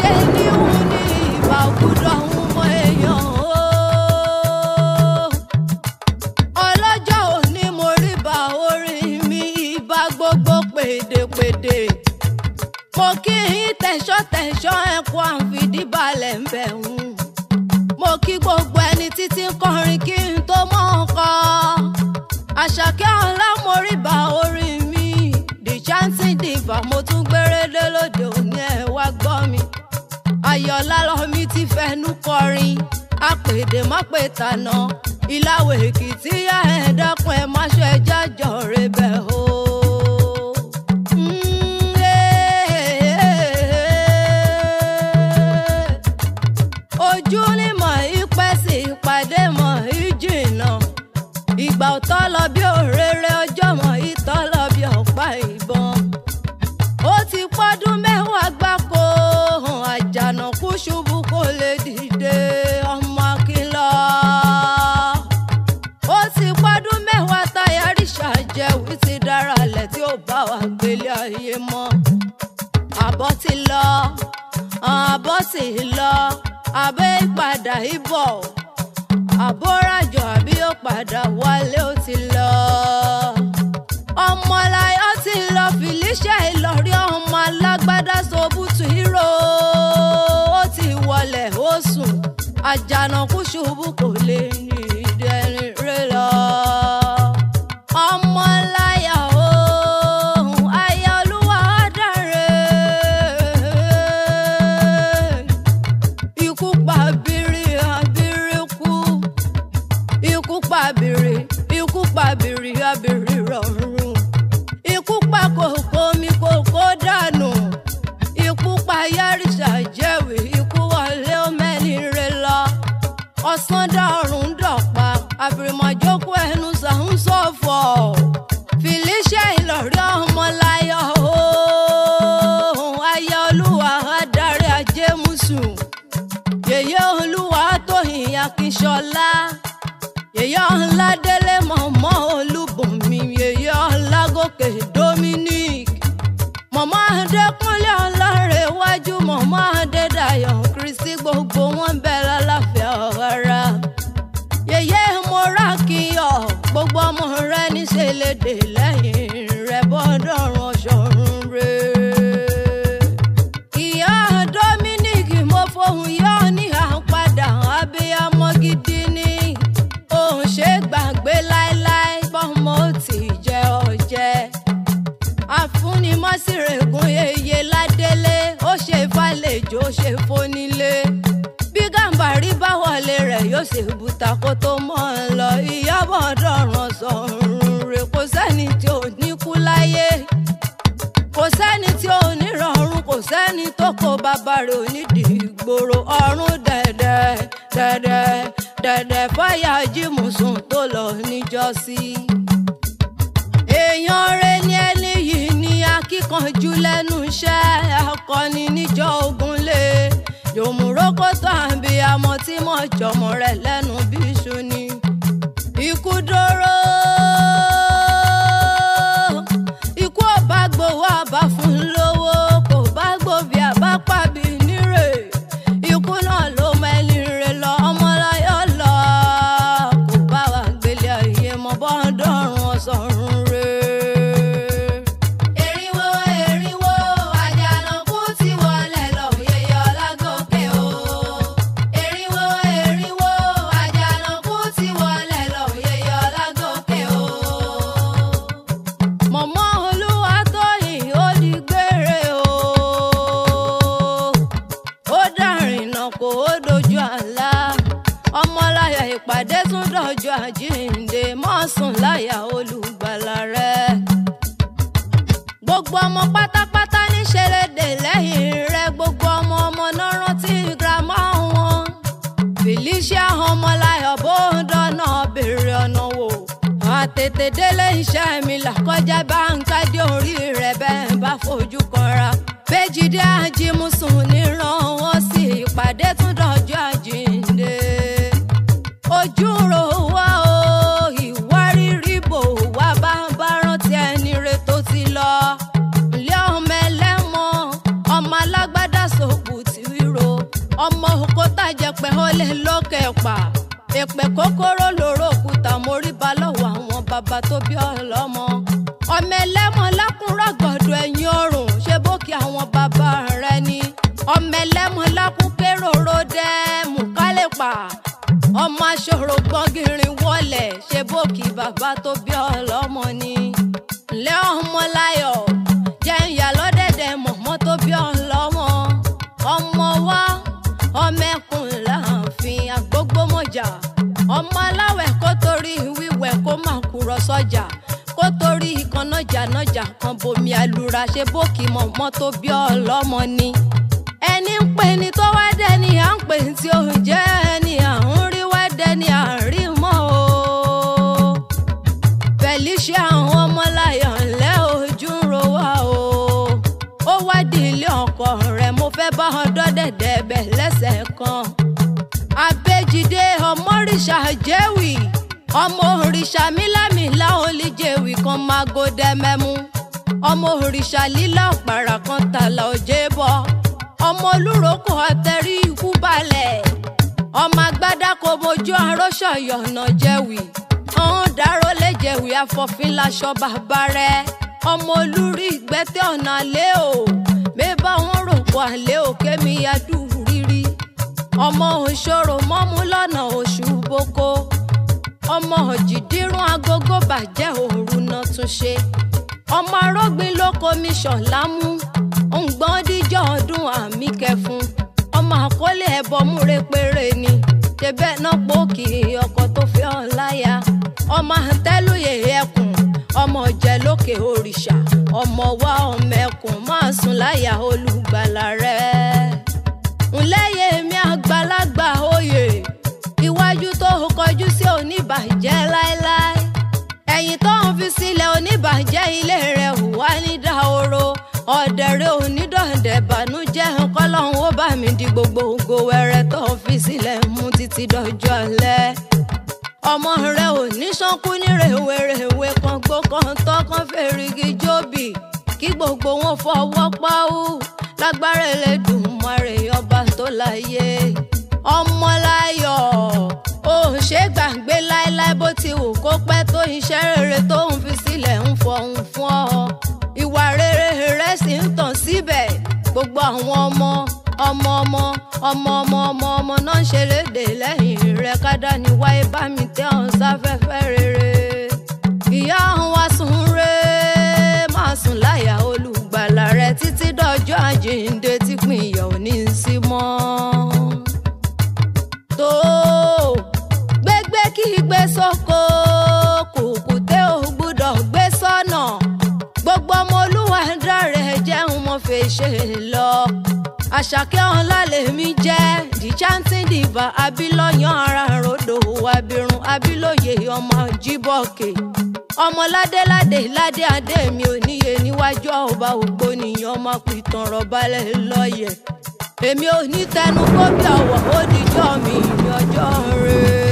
ṣe ní òun ní ìbà òkúdọ̀ òun mọ èèyàn o. ọlọ́jọ́ òní mo rí bá orin mi ìbá gbogbo pèdèpèdè. mo kí yín tẹ̀ṣọ́ ẹ̀kọ́ àfìdíbalẹ̀ ń bẹ̀ hùn. mo kí gbogbo ẹni títí ń kọrin kí n tó mọ̀ ọ́n kọ́. Àṣàkẹ́ Ọlámọríbà orin mi the chanting diva mo tún gbérédé lóde òní ẹ̀ wá gbọ́ mi. Ayọ̀lá lọ́mí ti fẹnu kọrin apèdè má pè tànà Ìlàwọ̀ Èkìtì yá ẹ̀ dákun ẹ̀ má ṣe jájọ́ rẹ̀ bẹ̀ o. Ojú ni mọ̀ ìpẹ́ sí ìpàdé mọ̀ ìjìnà. Ìgbà òtọ́ lọ bí òréré ọjọ́ mọ̀ ìtọ́ lọ bí ọ̀pá ìbọn. Ó ti pọ́dún mẹ́wàá gbáko àjànàkú ṣubú kò lè dìde ọmọ Akínlọ. Ó ti pọ́dún mẹ́wàá táyárí ṣàjẹwì ti dára lẹ̀ tí ó bá wà gbélé ayé mọ́. Àbọ̀ ti lọ àbọ̀ ti lọ àbẹ́ ìpadà ìbọ̀. Àbóràjọ àbí ó padà wálé ó ti lọ. Ọmọláyọ̀ ti lọ Felicia Ìlọrí ọmọ alágbádá Sòbùtù ìró. Ó ti wọlé ó sùn àjànàkú ṣubú kò lè ní ìdẹ́ni rẹ̀ lọ. Ọmọláyọ̀ o aya Olúwa dáre. Ikú pa bírí abírí kú. Ikú pa bìrì, ikú pa bìrì, abìrì rọrùn. Ikú pa kòkó mi kòkó dànù. Ikú pa yárìṣà jẹ́wì, ikú wọlé ó mẹ́ni re lọ. Ọ̀sán dọ̀rùn dọ̀pa, àbìrìmọ̀jókòó ẹnu sàún sọ̀fọ̀. Felicia Ìlọrí Ọmọláyọ̀ o, aya Olúwa adarí Ajémùsù. Yèyé Olúwa Tóyìn Akínṣọlá. Yèyé Ọládélé mọ̀mọ́ Olúbùnmi, yèyé Ọlágòkè Dominic, mọ̀mọ́ Adékúnlé Ọlárẹ̀wájú, mọ̀mọ́ Adédayọ̀ Kristi gbogbo wọn bẹ lálàáfíà ara. Yèyé Morákìyọ̀ gbogbo ọmọ rẹ níṣẹ́ lédè lẹ́yìn rẹ̀ bọ́dọ̀rùn ọ̀ṣọ́run rẹ̀. Ìyá Dominic mo fohùn yọ ní àpadà abiyamọ gidi ni. Òun ṣe gbàgbé láéláé bọ́mọ ó ti jẹ ọ̀jẹ̀. Àfúnimọ́sírègùn yeye Ládélé ó ṣe fàlejò ó ṣe fónílé. Bí Gàmbàrí bá wọlé rẹ̀ yóò ṣe bùtà kó tó mọ́ ọ lọ. Ìyábọ̀ dọ̀ràn sọ̀rùn rẹ̀ kò sẹ́ni tí ò ní kú láyé. Kò sẹ́ni tí ò ní rọrùn, kò sẹ́ni tó kó bàbá rẹ̀ onídìí ìgboro. Ọ̀run dẹ̀dẹ̀ dẹ̀dẹ̀ dẹ̀dẹ̀ fáyà Jímùsùn tó lọ níjọ́sí. Èèyàn rẹ̀ ni ẹni yìí ní akíkanjú lẹ́nu iṣẹ́ akọni níjọ́ Ògúnlé. Yòmùrókòtò àbíyamọ tí mọ̀ jọmọ rẹ̀ lẹ́nu bí iṣu ni. Ikú dóró, ikú ọba gbowó àbá fún lówó, kò bá gbòbí àbá pàbí nírè. Ikú náà ló mẹ́ni re lọ. Ọmọláyọ̀ lọ kò bá wà gbélé ayé mọ́ bọ́ńdọ̀rùn ọ̀sọ̀run re. Erinwo erinwo àjànàkú ti wọlé lọ yèyé Ọlágòkè o. Erinwo erinwo àjànàkú ti wọlé lọ yèyé Ọlágòkè o. Mọ̀mọ́ Olúwatóyìn ó di gbére o. Ó dàrìnà kò ó dojú àlá. Ọmọláyọ̀ ìpàdé tún dọ̀jọ́ àjíǹde mọ́sùn láyà olùgbàlà rẹ̀. Gbogbo ọmọ pátápátá ní ṣẹlẹ̀dè lẹ́yìn rẹ̀. Gbogbo ọmọ náà rántí girama wọn. Felicia Ọmọláyọ̀ bó ń dáná béèrè ọ̀nà wò. Àtètè délé iṣẹ́ mi làkọjá bá ń kádé orí rẹ̀ bẹ́ẹ̀ bá fojú kanra. Béjìdé Ajímùsùn níran wọn sí ìpàdé tún dọ̀jọ́ àjíǹde. Ojú ro wá o ìwárìrì bò wá bá rántí ẹni re tó ti lọ. Ilé ọmọ ẹlẹ́mọ ọmọ alágbádá Sòbùtù wọlé lókè pa èpè kòkòrò lóró òkúta mórí ba lọ́wọ́ àwọn bàbá tó bí ọlọ́mọ ọmọ ẹlẹ́mọ lákùnrọ̀ gbọ̀dọ̀ ẹ̀yìn ọrùn ṣe bókì àwọn bàbá rẹ ni ọmọ ẹlẹ́mọ lákùn kéròrò dẹ́mù kálẹ̀ pa ọmọ aṣòro gbọ́ngìrìn wọlé ṣe bókì bàbá tó bí ọlọ́mọ ni ǹlẹ́ ọmọ láyọ̀ jẹ́ ìyá lọ́dẹ̀dẹ̀ mọ̀mọ́ tó bí ọlọ́mọ ọmọ wa ọmọ ẹkùn láàfin àgbógbómọjà ọmọ aláwẹ̀ kó torí wíwẹ̀ kó má kúrọ̀ sọ́jà kó torí ìkànnàjà kan bomi àlùrà ṣe bókì mọ̀mọ́ tó bí ọlọ́mọ ni ẹni ń pè ní tó wá dẹ́ni à ń pè tí ó jẹ́ ẹni à ń rí wá dẹ́ni à ń rí mọ́ o Felicia àwọn ọmọláyọ̀ ńlẹ́ ojú ń ro wá o ó wá di ilé ọkọ rẹ̀ mo fẹ́ bá ọdọ́ dẹ̀dẹ̀ bẹ̀ lẹ́sẹ̀ kan Abéjídé ọmọ òrìṣà jẹ́wì ọmọ òrìṣà mílámìlá olíjẹ̀wì kan máa gòdẹ mẹ́mú ọmọ òrìṣà lílá ọ̀pàrà kan tààlà òjé bọ́ ọmọ olúrókò àtẹrí ikú balẹ̀ ọmọ agbádá kò mojú aróṣọ yọ̀nà jẹ́wì ọ̀hún dáró lè jẹ̀wì afọ́fín láṣọ bàbá rẹ̀ ọmọ olúrí ìgbẹ́tẹ̀ ọ̀nà àlẹ́ o mẹ́bà wọn rògbò àlẹ́ o kémi adú rírí ọmọ òṣòro mọ́mú lọ́nà oṣù boko ọmọ òjìdírún agogo bàjẹ́ òru náà tún ṣe ọmọ arógbin ló komi ṣọ̀lámú òǹgbọ́n díjọ́ ọdún àmì kẹfún ọmọ àkọlé ẹ̀bọ múre péré ni ṣebẹ́ náà pòkì ọkọ tó fẹ́ ọ láya ọmọ àtẹ́lóye ẹkùn ọmọ jẹ lókè òrìṣà ọmọ wa ọmọ ẹkùn máa sùn láyà olùgbàlà rẹ̀ ńlẹ́yẹ mi àgbàlagbà oyè iwájú tó kọjú sí oníbàjẹ́ láéláé ẹ̀yìn tó ń fi sílẹ̀ oníbàjẹ́ ilé rẹ̀ hùwà ní dahoro ọ̀dẹ̀rẹ̀ onídọ̀dẹ̀ bànújẹ́ kọ́lọ́hún ó bá mi di gbogbo ògo wẹrẹ tó ń fi sílẹ̀ mú títí dọjọ́ alẹ́ ọmọ rẹ̀ ò ní ṣánkú ní rèwerèwe kan gbó kan tọ́ kan fèrègì jóbì kí gbogbo wọn fọwọ́ páwú lágbára Elédùmarè ọba tó láyé ọmọláyọ̀ ó ṣe gbàgbé láéláé bó ti wù kó pẹ́ tó iṣẹ́ rere tó ń fi sílẹ̀ ń fọhùn fún ọ ìwà rere rẹ̀ sì ń tàn síbẹ̀ gbogbo àwọn ọmọ náà ń ṣe léde lẹ́yìn rẹ̀ kádà ní wáyé bá mi tẹ́ ọ̀hún sáfẹ́fẹ́ rere ìyá ọ̀hún wá sùn re máa sùn láyà olùgbàlà rẹ̀ títí dọjọ́ àjíǹde tí pín ìyà ò ní sí mọ́ tó gbégbé kí gbé sóko kùkùté ò gbúdọ̀ gbé sọ́nà gbogbo ọmọ olúwa dáre jẹun mo fẹ́ ṣe lọ Àṣàkẹ́ ọ̀la lèmi jẹ́ the chanting diva abilọ́yàn ara ròdò abirun abilóye ọmọ jíbọ̀kè ọmọ ládéládé ládé adé mi ò níye níwájú ọba ògbónìyàn ọmọ pìtàn rọ̀bálẹ̀ lọ́yẹ̀ èmi ò ní tẹnu kó bí ọ̀wọ̀ ó dijọ́ mi ní ọjọ́ rẹ̀.